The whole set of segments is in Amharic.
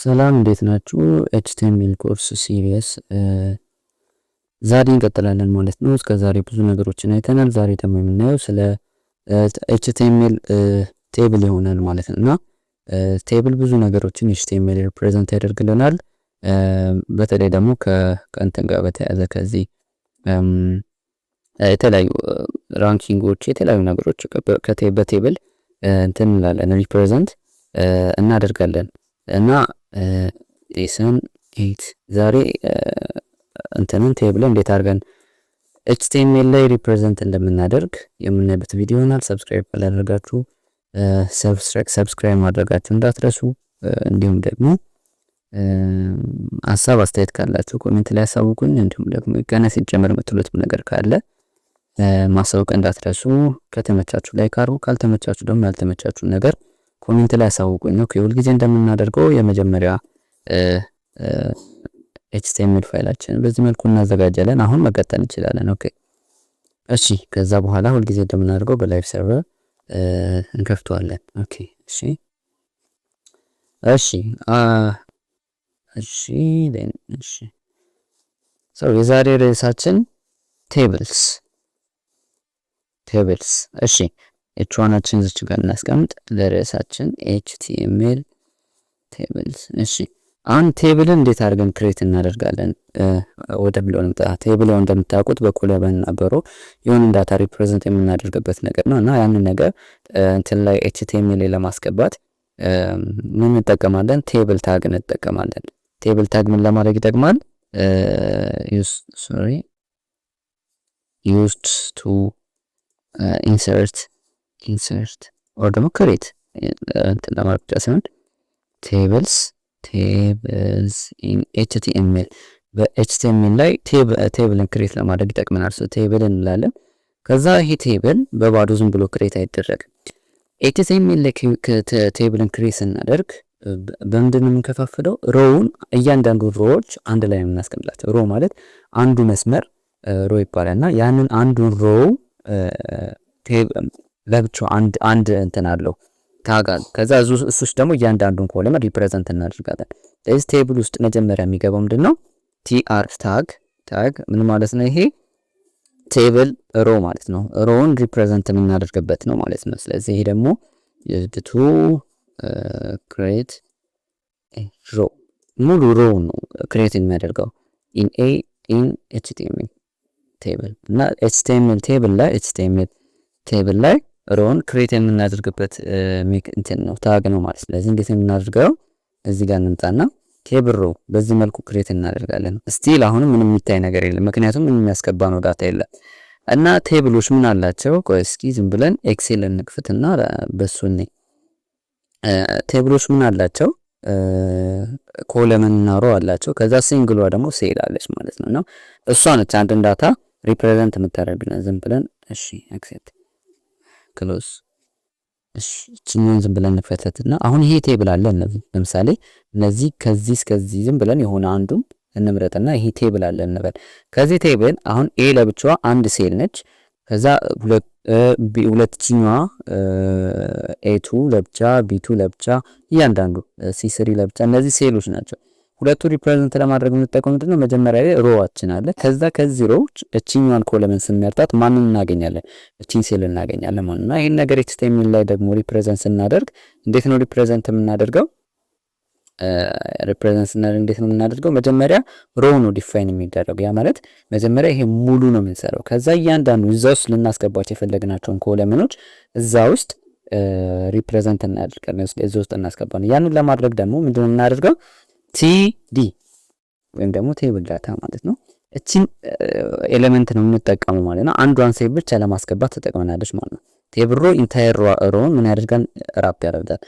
ሰላም እንዴት ናችሁ? ኤችቲኤምኤል ኮርስ ሲሪየስ ዛሬ እንቀጥላለን ማለት ነው። እስከ ዛሬ ብዙ ነገሮችን አይተናል። ዛሬ ደግሞ የምናየው ስለ ኤችቲኤምኤል ቴብል ይሆናል ማለት ነው። እና ቴብል ብዙ ነገሮችን ኤችቲኤምኤል ሪፕሬዘንት ያደርግልናል። በተለይ ደግሞ ከእንትን ጋር በተያያዘ ከዚህ የተለያዩ ራንኪንጎች የተለያዩ ነገሮች በቴብል እንትን እንላለን ሪፕሬዘንት እናደርጋለን እና ሌሰን 8 ዛሬ እንትንን ቴብል እንዴት አድርገን ኤችቲኤምኤል ላይ ሪፕሬዘንት እንደምናደርግ የምናይበት ቪዲዮ ይሆናል። ሰብስክራይብ ካላደረጋችሁ ሰብስክራይብ ማድረጋችሁ እንዳትረሱ። እንዲሁም ደግሞ ሀሳብ አስተያየት ካላችሁ ኮሜንት ላይ አሳውቁኝ። እንዲሁም ደግሞ ገና ሲጀመር የምትሉት ነገር ካለ ማሳወቅ እንዳትረሱ። ከተመቻችሁ ላይክ አድርጉ፣ ካልተመቻችሁ ደግሞ ያልተመቻችሁ ነገር ኮሜንት ላይ አሳውቁኝ። ኦኬ፣ ሁል ጊዜ እንደምናደርገው የመጀመሪያ ኤችቲኤምኤል ፋይላችን በዚህ መልኩ እናዘጋጃለን። አሁን መቀጠል እንችላለን። ኦኬ፣ እሺ። ከዛ በኋላ ሁል ጊዜ እንደምናደርገው በላይቭ ሰርቨር እንከፍተዋለን። ኦኬ፣ እሺ፣ እሺ፣ እሺ፣ እሺ። የዛሬ ርዕሳችን ቴብልስ። እሺ፣ ኤችዋናችን እዚች ጋር እናስቀምጥ። ለርዕሳችን ኤችቲኤምኤል ቴብልስ። እሺ፣ አሁን ቴብልን እንዴት አድርገን ክሬት እናደርጋለን ወደሚለው እንምጣ። ቴብል እንደምታውቁት በኮለመን እና በሮ የሆነ ዳታ ሪፕሬዘንት የምናደርግበት ነገር ነው እና ያንን ነገር እንትን ላይ ኤችቲኤምኤል ላይ ለማስገባት ምን እንጠቀማለን? ቴብል ታግ እንጠቀማለን። ቴብል ታግ ምን ለማድረግ ይጠቅማል? used to insert or ደግሞ ክሬት እንትን ለማድረግ ብቻ ሳይሆን tables in HTML በኤችቲኤምኤል ላይ ቴብልን ክሬት ለማድረግ ይጠቅመናል። ቴብል እንላለን። ከዛ ይሄ ቴብል በባዶ ዝም ብሎ ክሬት አይደረግም። ኤችቲኤምኤል ላይ ቴብልን ክሬት ስናደርግ በምንድን ነው የምንከፋፍለው? ሮውን እያንዳንዱ ሮዎች አንድ ላይ የምናስቀምጣቸው። ሮ ማለት አንዱ መስመር ሮ ይባላል እና ያንን አንዱን ሮ ለብቻው አንድ እንትን አለው ታግ አለ። ከዛ እሱስ ደግሞ እያንዳንዱን ኮለመን ሪፕሬዘንት እናደርጋለን። ስለዚህ ቴብል ውስጥ መጀመሪያ የሚገባው ምንድነው? ቲአር ታግ ምን ማለት ነው? ይሄ ቴብል ሮ ማለት ነው። ሮውን ሪፕሬዘንት የምናደርግበት ነው ማለት ነው። ስለዚህ ይሄ ደግሞ ቱ ክሬት ሮ ሙሉ ሮ ነው ክሬት የሚያደርገው ኢን ኤችቲኤምኤል ቴብል እና ኤችቲኤምኤል ቴብል ላይ ሮውን ክሬት የምናደርግበት እንትን ነው ታግ ነው ማለት። ስለዚህ እንዴት የምናደርገው? እዚህ ጋር እንምጣና ቴብል ሮ በዚህ መልኩ ክሬት እናደርጋለን። ስቲል አሁንም ምንም የሚታይ ነገር የለም፣ ምክንያቱም ምንም የሚያስገባ ነው ዳታ የለም። እና ቴብሎች ምን አላቸው? ቆይ እስኪ ዝም ብለን ኤክሴል እንክፍትና በሱኔ ቴብሎች ምን አላቸው? ኮለመን እና ሮ አላቸው። ከዛ ሲንግሏ ደግሞ ሴል አለች ማለት ነው። እና እሷ ነች አንድን ዳታ ሪፕሬዘንት የምታደርግልን። ዝም ብለን እሺ አክሴፕት ክሎዝ። እሺ እቺን ዝም ብለን እንፈተትና አሁን ይሄ ቴብል አለ። ለምሳሌ እነዚህ ከዚህ እስከዚህ ዝም ብለን የሆነ አንዱን እንምረጥና ይሄ ቴብል አለ እንበል። ከዚህ ቴብል አሁን ኤ ለብቻዋ አንድ ሴል ነች። ከዛ ሁለተኛዋ ኤ2 ለብቻ ቢ2 ለብቻ እያንዳንዱ ሲ3 ለብቻ እነዚህ ሴሎች ናቸው። ሁለቱ ሪፕሬዘንት ለማድረግ የምንጠቀመው ምንድነው? መጀመሪያ ላይ ሮዋችን አለ። ከዛ ከዚህ ሮዎች እቺኛዋን ኮለመን ስንመርጣት ማንን እናገኛለን? እቺን ሴል እናገኛለን ማለት ነው። ይሄን ነገር ኤችቲኤምኤል ላይ ደግሞ ሪፕሬዘንት ስናደርግ እንዴት ነው ሪፕሬዘንት የምናደርገው? እንዴት ነው የምናደርገው? መጀመሪያ ሮው ነው ዲፋይን የሚደረገው። ያ ማለት መጀመሪያ ይሄ ሙሉ ነው የምንሰራው። ከዛ እያንዳንዱ እዛ ውስጥ ልናስገባቸው የፈለግናቸውን ኮለመኖች እዛ ውስጥ ሪፕሬዘንት እናደርጋለን፣ እዛ ውስጥ እናስገባለን። ያንን ለማድረግ ደግሞ ምንድነው የምናደርገው? ቲዲ ወይም ደግሞ ቴብል ዳታ ማለት ነው። እቺን ኤሌመንት ነው የምንጠቀመው ማለት ነው። አንዷን ሴል ብቻ ለማስገባት ተጠቅመናለች ማለት ነው። ቴብል ሮ ኢንታየር ሮውን ምን ያደርጋል? ራፕ ያደርጋል።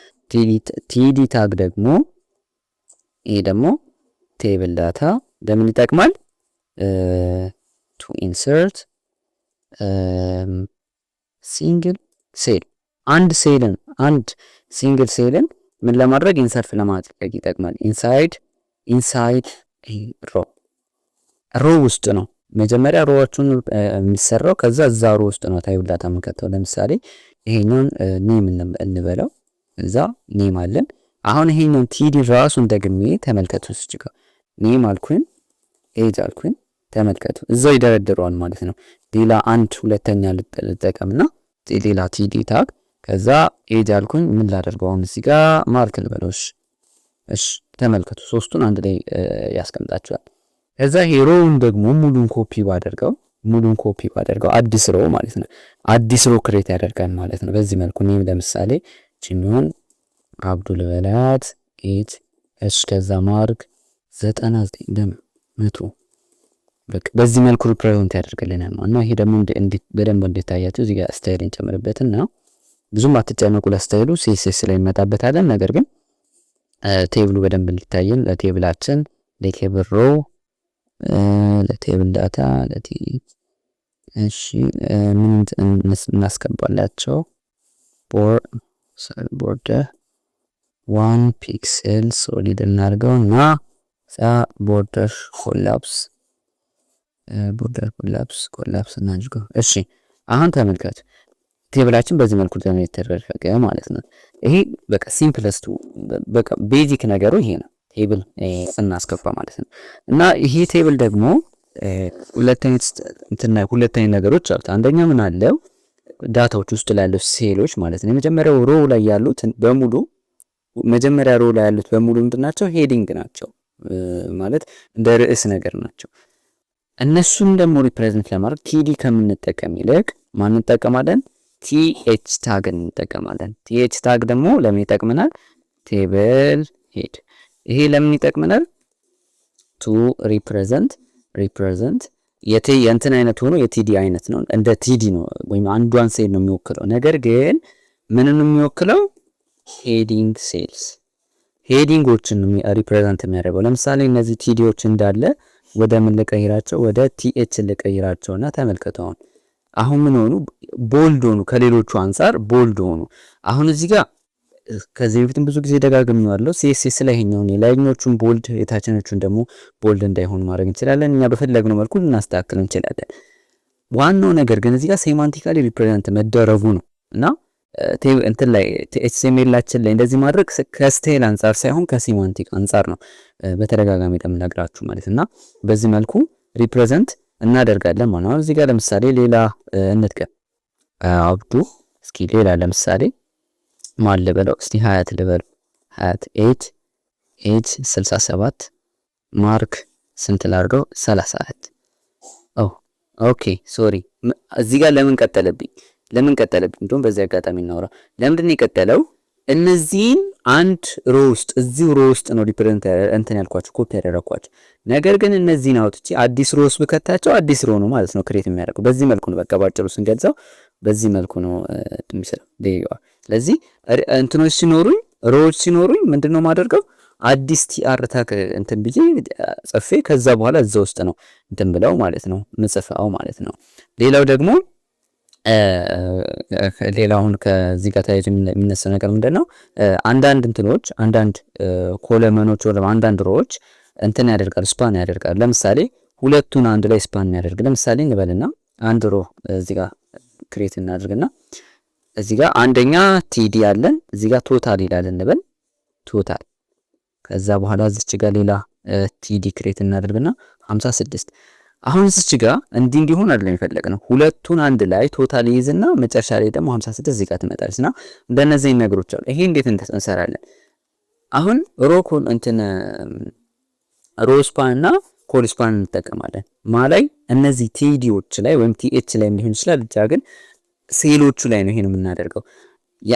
ቲዲ ታግ ደግሞ ይሄ ደግሞ ቴብል ዳታ ለምን ይጠቅማል? ቱ ኢንሰርት ሲንግል ሴል አንድ ሲንግል ሴልን ምን ለማድረግ ኢንሰርት ለማድረግ ይጠቅማል። ኢንሳይድ ሮ ውስጥ ነው መጀመሪያ ሮዎቹን የሚሰራው። ከዛ እዛ ሮ ውስጥ ነው ታይብል ዳታ የምንከተው። ለምሳሌ ይሄኛውን ኔም እንበለው። እዛ ኔም አለን። አሁን ይሄንን ቲዲ ራሱን ደግሜ ተመልከቱ። እዚህ ጋር ኔም አልኩኝ ኤጅ አልኩኝ ተመልከቱ፣ እዛው ይደረድረዋል ማለት ነው። ሌላ አንድ ሁለተኛ ልጠቀምና ሌላ ቲዲ ታግ ከዛ ኤጅ አልኩኝ ምን ላደርገው አሁን እዚህ ጋር ማርክ ልበሎሽ። እሺ ተመልከቱ ሶስቱን አንድ ላይ ያስቀምጣቸዋል። ከዛ ሄሮውን ደግሞ ሙሉን ኮፒ ባደርገው አዲስ ሮ ማለት ነው። አዲስ ሮ ክሬት ያደርጋል ማለት ነው። በዚህ መልኩ ኔም ለምሳሌ ጂሚዮን አብዱል በላት ኤጅ እሺ ከዛ ማርክ 99 ደም 100 በቃ በዚህ መልኩ ሪፕሬዘንት ያደርግልናል ማለት ነው። ይሄ ደግሞ በደንብ እንዲታያችሁ እዚህ ጋር ስታይልን ጨምርበትና ብዙም አትጨነቁ ለስታይሉ ሲኤስኤስ ላይ እንመጣበታለን። ነገር ግን ቴብሉ በደንብ እንዲታየን ለቴብላችን ለቴብል ሮ ለቴብል ዳታ እሺ ምን እናስገባላቸው ቦርደር 1 ፒክሰል ሶሊድ እናድርገውና ቦርደር ኮላፕስ እናድርገው። እሺ አሁን ተመልከቱ ቴብላችን በዚህ መልኩ ተደረገ ማለት ነው። ይሄ በቃ ሲምፕለስቱ በቃ ቤዚክ ነገሩ ይሄ ነው። ቴብል እናስገባ ማለት ነው። እና ይሄ ቴብል ደግሞ ሁለተኛ ነገሮች አሉት። አንደኛ ምን አለው ዳታዎች ውስጥ ላለው ሴሎች ማለት ነው። የመጀመሪያው ሮ ላይ ያሉት በሙሉ ምንድናቸው? ሄዲንግ ናቸው ማለት እንደ ርዕስ ነገር ናቸው። እነሱን ደግሞ ሪፕሬዘንት ለማድረግ ቲዲ ከምንጠቀም ይልቅ ማን እንጠቀማለን? ቲኤች ታግ እንጠቀማለን። ቲኤች ታግ ደግሞ ለምን ይጠቅመናል? ቴብል ሄድ። ይሄ ለምን ይጠቅመናል? ቱ ሪፕሬዘንት የእንትን አይነት ሆኖ የቲዲ አይነት ነው። እንደ ቲዲ ነው ወይም አንዷን ሴል ነው የሚወክለው። ነገር ግን ምንን ነው የሚወክለው? ሄዲንግ ሴልስ ሄዲንጎችን ሪፕሬዘንት የሚያደርገው። ለምሳሌ እነዚህ ቲዲዎች እንዳለ ወደ ምን ልቀይራቸው? ወደ ቲኤች ልቀይራቸውና ተመልከቱ። አሁን ምን ሆኑ? ቦልድ ሆኑ። ከሌሎቹ አንፃር ቦልድ ሆኑ። አሁን እዚህ ጋር ከዚህ በፊትም ብዙ ጊዜ ደጋግሜዋለሁ። ሲኤስኤስ ላይ ይሄኛውን የላይኞቹን ቦልድ የታችኞቹን ደግሞ ቦልድ እንዳይሆኑ ማድረግ እንችላለን። እኛ በፈለግነው መልኩ ልናስተካክል እንችላለን። ዋናው ነገር ግን እዚህ ጋር ሴማንቲካሊ ሪፕሬዘንት መደረጉ ነው እና እንትን ላይ ኤችቲኤምኤላችን ላይ እንደዚህ ማድረግ ከስታይል አንፃር ሳይሆን ከሴማንቲክ አንፃር ነው በተደጋጋሚ ተምነግራችሁ ማለት እና በዚህ መልኩ ሪፕሬዘንት እናደርጋለን ማለት ነው። እዚህ ጋር ለምሳሌ ሌላ እንጥቀም አብዱ እስኪ ሌላ ለምሳሌ ማን ልበለው እስቲ ሀያት ልበለው ሀያት ኤጅ 67 ማርክ ስንት ላድርገው 34 ኦኬ ሶሪ እዚህ ጋር ለምን ቀጠለብኝ እንደውም በዚህ አጋጣሚ እናወራ ለምንድን ነው የቀጠለው? እነዚህን አንድ ሮ ውስጥ እዚሁ ሮ ውስጥ ነው ሪፕሬዘንት እንትን ያልኳቸው ኮፒ ያደረኳቸው። ነገር ግን እነዚህን አውጥቼ አዲስ ሮ ውስጥ ብከታቸው አዲስ ሮ ነው ማለት ነው ክሬት የሚያደርገው። በዚህ መልኩ ነው በቃ ባጭሩ ስንገልጸው በዚህ መልኩ ነው የሚሰራው። ስለዚህ እንትኖች ሲኖሩኝ ሮዎች ሲኖሩኝ ምንድነው ማደርገው? አዲስ ቲአር ታክ እንትን ብዬ ጽፌ ከዛ በኋላ እዛ ውስጥ ነው እንትን ብለው ማለት ነው ምጽፈው ማለት ነው። ሌላው ደግሞ ሌላውን ከዚህ ጋር ተያይዞ የሚነሳው ነገር ምንድነው? አንዳንድ እንትኖች አንዳንድ ኮለመኖች ወይም አንዳንድ ሮዎች እንትን ያደርጋሉ ስፓን ያደርጋሉ። ለምሳሌ ሁለቱን አንድ ላይ ስፓን ያደርግ ለምሳሌ እንበልና አንድ ሮ እዚህ ጋር ክሬት እናድርግና እዚህ ጋር አንደኛ ቲዲ አለን እዚህ ጋር ቶታል ይላል እንበል ቶታል ከዛ በኋላ እዚች ጋር ሌላ ቲዲ ክሬት እናድርግና 56 አሁን እዚች ጋር እንዲሆን አይደለም የፈለግነው ሁለቱን አንድ ላይ ቶታል ይይዝና መጨረሻ ላይ ደግሞ 56 እዚህ ጋር ትመጣለችና እንደነዚህ ነገሮች አሉ። ይሄ እንዴት እንሰራለን? አሁን ሮኮን እንትን ሮ ስፓን እና ኮል ስፓን እንጠቀማለን ላይ እነዚህ ቲዲዎች ላይ ወይም ቲኤች ላይ ሊሆን ይችላል ብቻ ግን ሴሎቹ ላይ ነው ይሄን የምናደርገው።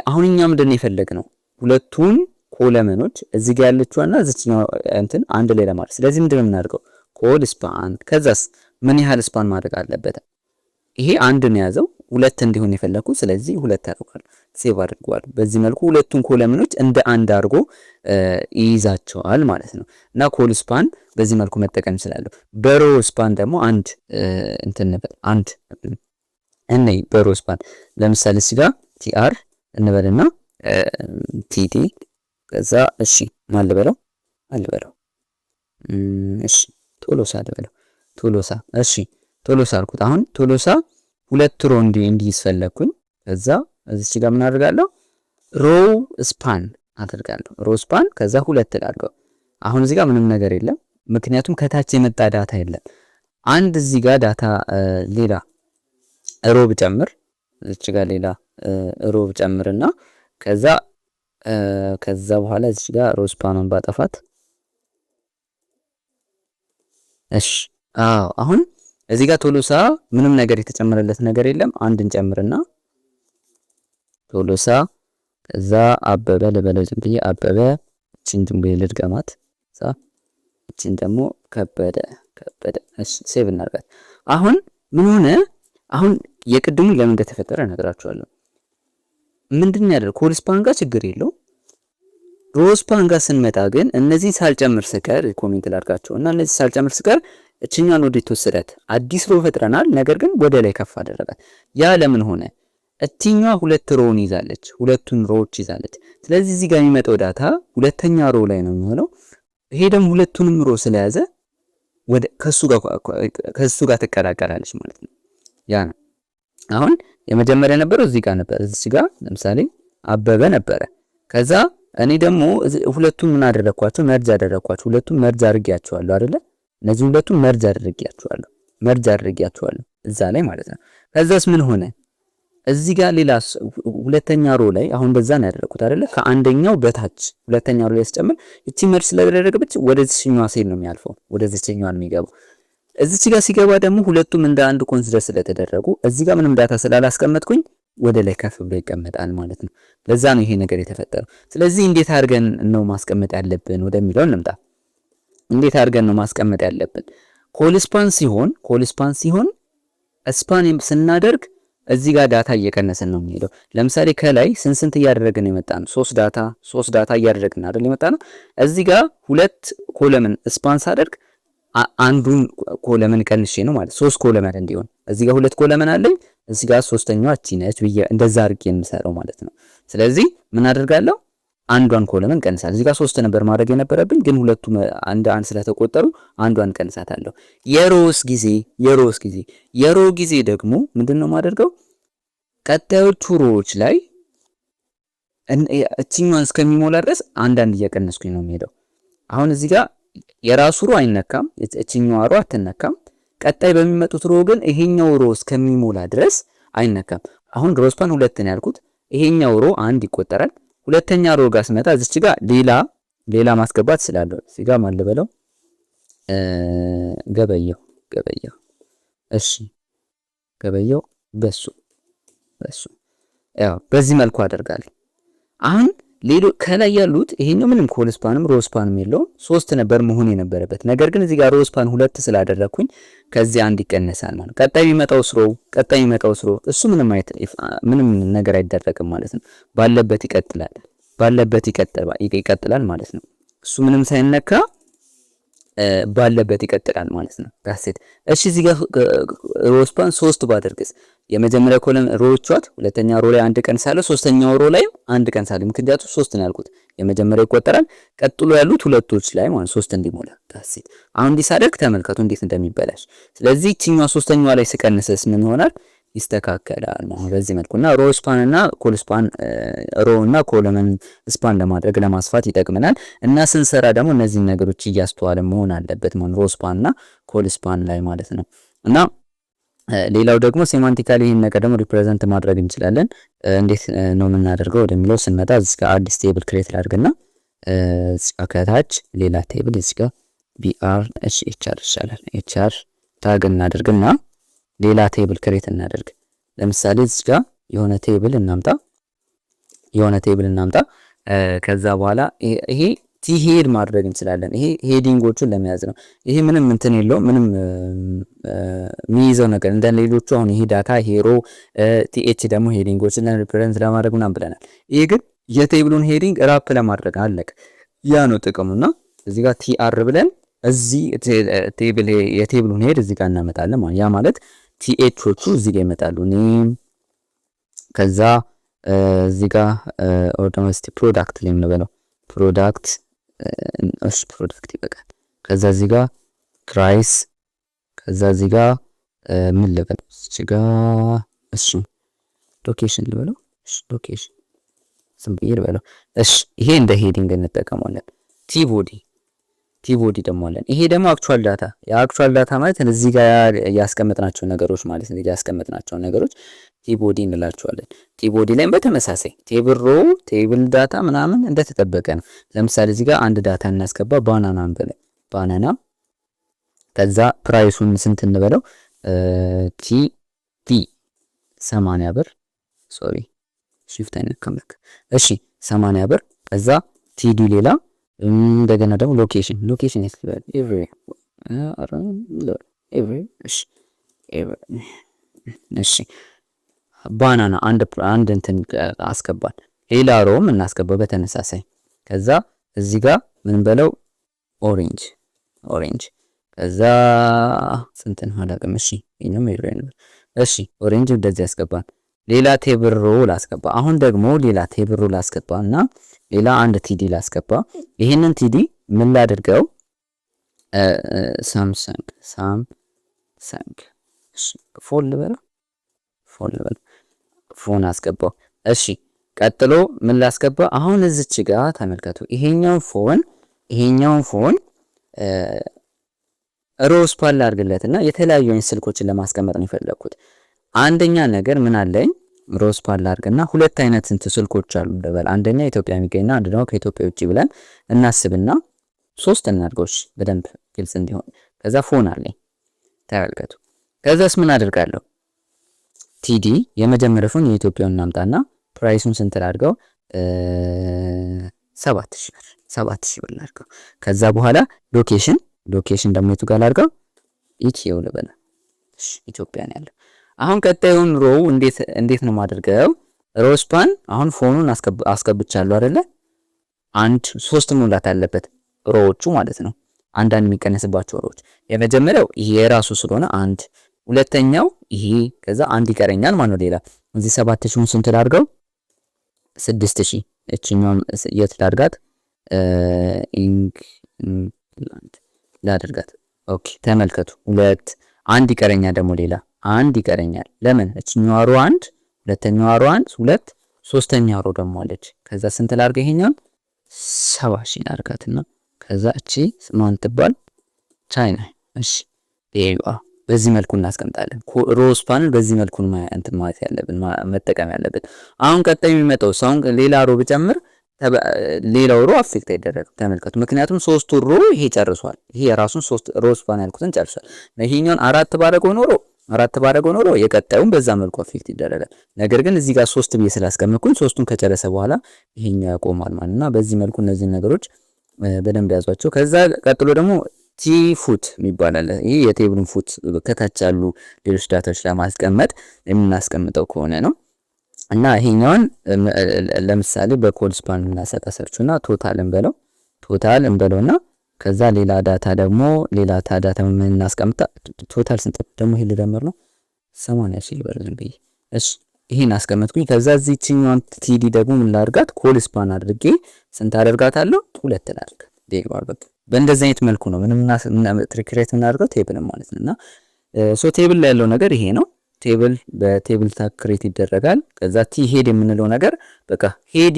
አሁን እኛ ምንድን ነው የፈለግነው? ሁለቱን ኮለመኖች እዚህ ጋር ያለችውና እዚህኛው እንትን አንድ ላይ ለማድረግ። ስለዚህ ምንድን ነው የምናደርገው? ኮል ስፓን ከዛስ ምን ያህል ስፓን ማድረግ አለበት? ይሄ አንድ ነው ያዘው ሁለት እንዲሆን የፈለኩ ስለዚህ ሁለት አድርጓል ሴቭ አድርጓል። በዚህ መልኩ ሁለቱን ኮለመኖች እንደ አንድ አድርጎ ይይዛቸዋል ማለት ነው። እና ኮል ስፓን በዚህ መልኩ መጠቀም እንችላለን። በሮ ስፓን ደግሞ አንድ እንትን ነበር አንድ እኔ በሮ ስፓን ለምሳሌ እዚህ ጋር ቲአር እንበልና ቲቲ ከዛ እሺ ማልበለው እሺ ቶሎሳ ልበለው ቶሎሳ እሺ ቶሎሳ አልኩት። አሁን ቶሎሳ ሁለት ሮ እንዲይዝ ፈለኩኝ። ከዛ እዚች ጋር ምን አደርጋለሁ? ሮ ስፓን አደርጋለሁ ሮስፓን ከዛ 2 ላድርገው። አሁን እዚህ ጋር ምንም ነገር የለም ምክንያቱም ከታች የመጣ ዳታ የለም። አንድ እዚህ ጋር ዳታ ሌላ ሮ ብጨምር እዚህ ጋር ሌላ ሮ ብጨምርና ከዛ በኋላ እዚህ ጋር ሮስፓኑን ባጠፋት እሺ አሁን እዚህ ጋር ቶሎሳ ምንም ነገር የተጨመረለት ነገር የለም። አንድ እንጨምርና ቶሎሳ ከዛ አበበ ልበለው ዝም ብዬ አበበ እቺን ዝም ብዬ ልድገማት እቺን ደግሞ ከበደ እሺ ሴቭ እናርጋት። አሁን ምን ሆነ? አሁን የቅድሙ ለምን እንደተፈጠረ እነግራችኋለሁ። ምንድነው ያደረገው? ኮልስፓን ጋር ችግር የለው። ሮስፓን ጋር ስንመጣ ግን እነዚህ ሳልጨምር ስቀር ኮሜንት ላድርጋቸው እና እነዚህ ሳልጨምር ስቀር እቺኛን ወደ ተወሰዳት አዲስ ሮ ፈጥረናል። ነገር ግን ወደ ላይ ከፍ አደረጋት። ያ ለምን ሆነ? እቺኛዋ 2 ሮውን ይዛለች፣ ሁለቱን ሮዎች ይዛለች። ስለዚህ እዚህ ጋር የሚመጣው ዳታ ሁለተኛ ሮ ላይ ነው የሚሆነው። ይሄ ደግሞ ሁለቱንም ሮ ስለያዘ ወደ ከሱ ጋር ትቀላቀላለች ማለት ነው። ያ ነው አሁን የመጀመሪያ ነበረው እዚህ ጋር ነበር። እዚህ ጋር ለምሳሌ አበበ ነበረ። ከዛ እኔ ደግሞ ሁለቱን ምን አደረኳቸው? መርጅ አደረኳቸው። ሁለቱን መርጅ አድርጌያቸዋለሁ አይደለ? እነዚህ ሁለቱን መርጅ አድርጌያቸዋለሁ እዛ ላይ ማለት ነው። ከዛስ ምን ሆነ? እዚህ ጋር ሌላ ሁለተኛ ሮ ላይ አሁን በዛ ነው ያደረኩት አይደለ? ከአንደኛው በታች ሁለተኛ ሮ ላይ ስጨምር እቺ መርጅ ስለተደረገች ወደዚህኛዋ ሴል ነው የሚያልፈው፣ ወደዚህኛዋ ነው የሚገባው። እዚች ጋር ሲገባ ደግሞ ሁለቱም እንደ አንድ ኮንሲደር ስለተደረጉ እዚህ ጋር ምንም ዳታ ስላላስቀመጥኩኝ ወደ ላይ ከፍ ብሎ ይቀመጣል ማለት ነው። ለዛ ነው ይሄ ነገር የተፈጠረው። ስለዚህ እንዴት አድርገን ነው ማስቀመጥ ያለብን ወደሚለው እንምጣ። እንዴት አድርገን ነው ማስቀመጥ ያለብን? ኮልስፓን ሲሆን ስፓን ስናደርግ እዚህ ጋር ዳታ እየቀነሰን ነው የሚሄደው። ለምሳሌ ከላይ ስንት እያደረግን የመጣ ነው? 3 ዳታ እያደረግን አይደል የመጣ ነው። እዚህ ጋር 2 ኮለምን ስፓን ሳደርግ አንዱን ኮለምን ቀንሼ ነው ማለት 3 ኮለመን እንዲሆን እዚህ ጋር 2 ኮለመን አለኝ፣ እዚህ ጋር ሶስተኛዋ እቺ ነች ብዬ እንደዛ አድርጌ የምሰራው ማለት ነው። ስለዚህ ምን አደርጋለሁ? አንዷን ኮለመን ቀንሳለሁ። እዚህ ጋር 3 ነበር ማድረግ የነበረብኝ ግን ሁለቱም አንድ ስለተቆጠሩ አንዷን ቀንሳታለሁ። የሮ ጊዜ ደግሞ ምንድነው ማደርገው? ቀጣዮቹ ሮዎች ላይ እቺኛን እስከሚሞላ ድረስ አንዳንድ እየቀነስኩኝ ነው የሚሄደው። አሁን እዚህ ጋር የራሱ ሮ አይነካም፣ እቺኛዋ ሮ አትነካም። ቀጣይ በሚመጡት ሮ ግን ይሄኛው ሮ እስከሚሞላ ድረስ አይነካም። አሁን ሮስፓን 2 ነው ያልኩት፣ ይሄኛው ሮ 1 ይቆጠራል። ሁለተኛ ሮ ጋር ስመጣ እዚች ጋር ሌላ ማስገባት ስላለው እዚህ ጋር ማን ልበለው? ገበየው እሺ፣ ገበየው በሱ ያው በዚህ መልኩ አደርጋለሁ። አሁን ከላይ ያሉት ይሄኛው ምንም ኮልስፓንም ሮስፓንም የለውም 3 ነበር መሆን የነበረበት። ነገር ግን እዚህ ጋር ሮስፓን 2 ስላደረኩኝ ከዚህ አንድ ይቀነሳል ማለት ነው። ቀጣይ የሚመጣው ስሮ እሱ ምንም ነገር አይደረግም ማለት ነው። ባለበት ይቀጥላል ማለት ነው። እሱ ምንም ሳይነካ ባለበት ይቀጥላል ማለት ነው። ዳሴት እሺ። እዚህ ጋር ሮስፓን 3 ባደርግስ የመጀመሪያ ኮለም ሮዎቿት ሁለተኛ ሮ ላይ 1 ቀንሳለሁ፣ ሶስተኛው ሮ ላይ 1 ቀንሳለሁ። ምክንያቱም 3 ነው ያልኩት፣ የመጀመሪያው ይቆጠራል። ቀጥሎ ያሉት ሁለቶች ላይ ማለት 3 እንዲሞላ ዳሴት። አሁን እንዲህ ሳደርግ ተመልከቱ እንዴት እንደሚበላሽ። ስለዚህ እቺኛው ሶስተኛዋ ላይ ስቀንስስ ምን ይሆናል? ይስተካከላል ማለት በዚህ መልኩና ሮስፓን እና ኮልስፓን ሮ እና ኮለመን ስፓን ለማድረግ ለማስፋት ይጠቅመናል። እና ስንሰራ ደግሞ እነዚህ ነገሮች እያስተዋለ መሆን አለበት ማለት ሮስፓን እና ኮልስፓን ላይ ማለት ነው። እና ሌላው ደግሞ ሴማንቲካሊ ይሄን ነገር ደግሞ ሪፕሬዘንት ማድረግ እንችላለን። እንዴት ነው የምናደርገው ወደሚለው ስንመጣ እዚህ ጋር አዲስ ቴብል ክሬት ላድርግና እዚህ ጋር ከታች ሌላ ቴብል እዚህ ጋር ቢአር ኤችአር ይሻላል ኤችአር ታግ እናደርግና ሌላ ቴብል ክሬት እናደርግ። ለምሳሌ እዚህ ጋር የሆነ ቴብል እናምጣ። ከዛ በኋላ ይሄ ቲሄድ ማድረግ እንችላለን። ይሄ ሄዲንጎቹን ለመያዝ ነው። ይሄ ምንም እንትን የለውም፣ ምንም የሚይዘው ነገር እንደ ሌሎቹ። አሁን ይሄ ዳታ ሄሮ ቲኤች ደግሞ ሄዲንጎችን ሪፕሬዘንት ለማድረግ ምናምን ብለናል። ይሄ ግን የቴብሉን ሄዲንግ ራፕ ለማድረግ አለቅ። ያ ነው ጥቅሙና እዚህ ጋር ቲአር ብለን እዚህ የቴብሉን ሄድ እዚህ ጋር እናመጣለን ማለት ያ ማለት ቲኤቾቹ እዚህ ጋር ይመጣሉ። ኔም ከዛ እዚህ ጋር ኦርቶማቲክ ፕሮዳክት ላይ ነው ፕሮዳክት ይበቃል። ከዛ እዚህ ጋር ፕራይስ፣ ከዛ እዚህ ጋር ምን ልበለው እዚህ ጋር እሱ ሎኬሽን ልበለው ሎኬሽን ዝም ብዬ ልበለው። እሺ ይሄ እንደ ሄዲንግ እንጠቀመዋለን። ቲቦዲ ደግሞ አለን። ይሄ ደግሞ አክቹዋል ዳታ። የአክቹዋል ዳታ ማለት እዚህ ጋር ያስቀመጥናቸው ነገሮች ማለት ነው። ያስቀመጥናቸው ነገሮች ቲቦዲ እንላቸዋለን። ቲቦዲ ላይም በተመሳሳይ ቴብል ሮ፣ ቴብል ዳታ ምናምን እንደተጠበቀ ነው። ለምሳሌ እዚህ ጋር አንድ ዳታ እናስገባ፣ ባናና እንበለው። ባናና ከዛ ፕራይሱን ስንት እንበለው? ቲ 80 ብር ሶሪ shift አይነካምክ። እሺ 80 ብር። ከዛ ቲዲ ሌላ እንደገና ደግሞ ሎኬሽን ያስፈልጋል። እሺ ባናና አንድ እንትን አስገባል። ሌላ ሮም እናስገባው በተመሳሳይ። ከዛ እዚህ ጋር ምን በለው ኦሬንጅ ከዛ ስንት ነው አላውቅም። እሺ ይሄንም ይብራን። እሺ ኦሬንጅ እንደዚህ ያስገባል። ሌላ ቴብል ሮ ላስገባ። አሁን ደግሞ ሌላ ቴብል ሮ ላስገባና ሌላ አንድ ቲዲ ላስገባ። ይሄንን ቲዲ ምን ላድርገው? ሳምሰንግ እሺ ፎን ፎን አስገባው። እሺ ቀጥሎ ምን ላስገባ? አሁን እዚች ጋር ተመልከቱ። ይሄኛውን ፎን ሮዝ ፓል አድርግለትና የተለያዩ አይነት ስልኮችን ለማስቀመጥ ነው የፈለኩት። አንደኛ ነገር ምን አለኝ? ሮዝ ፓል አድርግና ሁለት አይነት ስልኮች አሉ ደበል። አንደኛ ኢትዮጵያ የሚገኝና አንድ ደግሞ ከኢትዮጵያ ውጪ ብለን እናስብና ሶስት እናድርገው በደንብ ግልጽ እንዲሆን። ከዛ ፎን አለኝ ተመልከቱ። ከዛስ ምን አድርጋለሁ? ቲዲ የመጀመሪያው ፎን የኢትዮጵያውን እናምጣና ፕራይሱን ስንት ላድርገው? 7000 ብር ላድርገው። ከዛ በኋላ ሎኬሽን ደግሞ የቱ ጋር ላድርገው? ኢትዮ ልበል። እሺ ኢትዮጵያ ነው ያለው። አሁን ቀጣዩን ሮው እንዴት ነው ማድርገው? ሮስፓን አሁን ፎኑን አስገብቻለሁ አይደለ? ሶስት ሙላት አለበት ሮዎቹ ማለት ነው። አንዳንድ የሚቀነስባቸው ሮዎች። የመጀመሪያው ይሄ የራሱ ስለሆነ አንድ፣ ሁለተኛው ይሄ፣ ከዛ አንድ ይቀረኛል ማለት ነው። ሌላ እዚህ 7000ን ስንት ላድርገው? 6000። እቺኛውን የት ላድርጋት? ኢንግላንድ ላድርጋት። ኦኬ ተመልከቱ። አንድ ይቀረኛል ደግሞ ሌላ አንድ ይቀረኛል። ለምን? እቺኛው ሮ አንድ፣ ሁለተኛው ሮ አንድ፣ ሶስተኛው ሮ ደግሞ አለች። ከዛ ስንት ላድርገው? ይሄኛውን 70,000 ላድርጋትና ከዛ እቺ ማን ትባል? ቻይና። እሺ በዚህ መልኩ እናስቀምጣለን። ሮዝ ፓነል በዚህ መልኩ ማለት ያለብን መጠቀም ያለብን። አሁን ቀጣይ የሚመጣው ሳውንድ ሌላ ሮ ብጨምር ሌላው ሮ አፌክት አይደረግም። ተመልከቱ። ምክንያቱም ሶስቱ ሮ ይሄ ጨርሷል። ይሄ የራሱን ሮዝ ፓነል ያልኩትን ጨርሷል። ይሄኛውን አራት ባረገው ኖሮ የቀጣዩን በዛ መልኩ አፌክት ይደረጋል። ነገር ግን እዚህ ጋር 3 ብዬ ስላስቀመጥኩኝ 3ቱን ከጨረሰ በኋላ ይሄኛው ያቆማል ማለትና በዚህ መልኩ እነዚህ ነገሮች በደንብ ያዟቸው። ከዛ ቀጥሎ ደግሞ ፉት የሚባል ይሄ የቴብሉን ፉት ከታች ያሉ ሌሎች ዳታዎች ለማስቀመጥ የምናስቀምጠው ከሆነ ነው። እና ይሄኛውን ለምሳሌ በኮልስፓን እናሰጣሰርቹና ቶታል እንበለውና ከዛ ሌላ ዳታ ምን እናስቀምጣ? ቶታል ስንት ደግሞ ይሄ ልደምር ነው 80,000 ብር ዝም ብዬ። እሺ ይሄን አስቀመጥኩኝ። ከዛ እዚህኛውን ቲዲ ደግሞ ምን ላድርጋት? ኮልስፓን አድርጌ ስንት አደርጋታለሁ? 2 ላድርግ። ዴግባር በቃ በእንደዚህ አይነት መልኩ ነው ምንም ትሪክሬት እናድርገው ቴብል ማለት ነውና ቴብል ላይ ያለው ነገር ይሄ ነው። ቴብል በቴብል ታግ ክሬት ይደረጋል። ከዛ ቲ ሄድ የምንለው ነገር በቃ ሄድ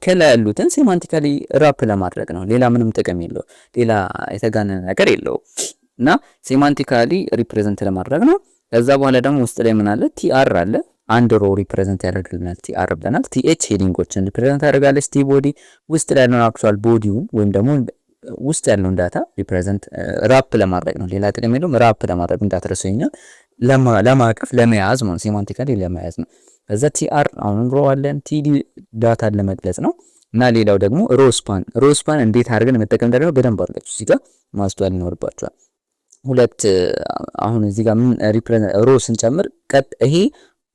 ከላይ ያሉትን ሴማንቲካሊ ራፕ ለማድረግ ነው። ሌላ ምንም ጥቅም የለው፣ ሌላ የተጋነነ ነገር የለው እና ሴማንቲካሊ ሪፕሬዘንት ለማድረግ ነው። ከዛ በኋላ ደግሞ ውስጥ ላይ ምን አለ? ቲአር አለ። አንድ ሮ ሪፕሬዘንት ያደርግልናል። ቲአር ብለናል። ቲኤች ሄዲንጎችን ሪፕሬዘንት ያደርጋለች። ቲ ቦዲ ውስጥ ላይ ያለውን አክቹዋል ቦዲውን ወይም ደግሞ ውስጥ ያለውን ዳታ ሪፕሬዘንት ራፕ ለማድረግ ነው። ሌላ ጥቅም የለውም። ራፕ ለማድረግ እንዳትረሱኝ፣ ለማቀፍ ለመያዝ ነው። ሴማንቲካሊ ለመያዝ ነው። ከዛ ቲአር አሁን ሮ አለን። ቲዲ ዳታን ለመግለጽ ነው። እና ሌላው ደግሞ ሮስፓን እንዴት አድርገን መጠቀም እንዳለው በደንብ አድርጋችሁ እዚህ ጋር ማስተዋል ይኖርባችኋል። አሁን እዚህ ጋር ምን ሪፕሬዘንት ሮ ስንጨምር ይሄ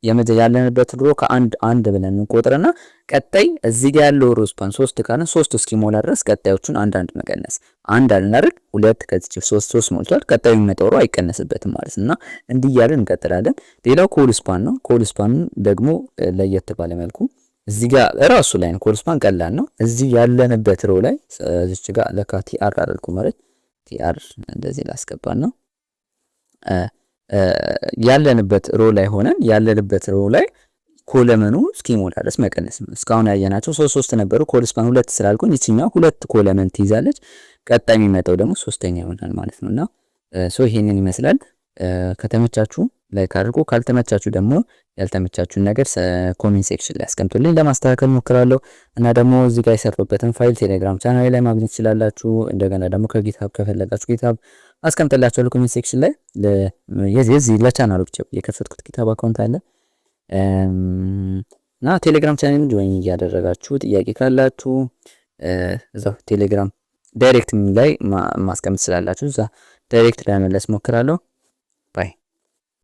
ያለንበት ሮ ከአንድ ብለን እንቆጥርና ቀጣይ እዚህ ጋር ያለው ሮስፓን 3 ካለ 3 እስኪሞላ ድረስ ቀጣዮቹን አንድ መቀነስ። አንድ አልናደርግ 2 ከዚህ 3 ሞልቷል። ቀጣዩ የሚመጣው ሮ አይቀነስበትም ማለት እና እንዲህ እያለን እንቀጥላለን። ሌላው ኮልስፓን ነው። ኮልስፓን ደግሞ ለየት ባለ መልኩ እዚህ ጋር ራሱ ላይ ነው። ኮልስፓን ቀላል ነው። እዚህ ያለንበት ሮ ላይ እዚች ጋር ለካ ቲአር አልኩ ማለት ቲአር እንደዚህ ላስገባና ያለንበት ሮ ላይ ሆነን ያለንበት ሮ ላይ ኮለመኑ እስኪሞላ ድረስ መቀነስ ነው። እስካሁን ያየናቸው 3 ነበሩ። ኮል ስፓን 2 ስላልኩኝ ይችኛው 2 ኮለመን ትይዛለች። ቀጣይ የሚመጣው ደግሞ ሶስተኛ ይሆናል ማለት ነውና ይሄንን ይመስላል። ከተመቻችሁ ላይክ አድርጉ። ካልተመቻችሁ ደግሞ ያልተመቻችሁን ነገር ኮሜንት ሴክሽን ላይ አስቀምጡልኝ፣ ለማስተካከል ሞክራለሁ። እና ደግሞ እዚህ ጋር የሰሩበትን ፋይል ቴሌግራም ቻናል ላይ ማግኘት ትችላላችሁ። እንደገና ደግሞ ከጊትሀብ ከፈለጋችሁ ጊትሀብ አስቀምጥላችኋለሁ ኮሜንት ሴክሽን ላይ። የዚህ ለቻናሉ ብቻ የከፈትኩት ጊትሀብ አካውንት አለ እና ቴሌግራም ቻናል ጆይን እያደረጋችሁ ጥያቄ ካላችሁ እዛው ቴሌግራም ዳይሬክት ላይ ማስቀመጥ ስላላችሁ እዛ ዳይሬክት ላይ መመለስ ሞክራለሁ።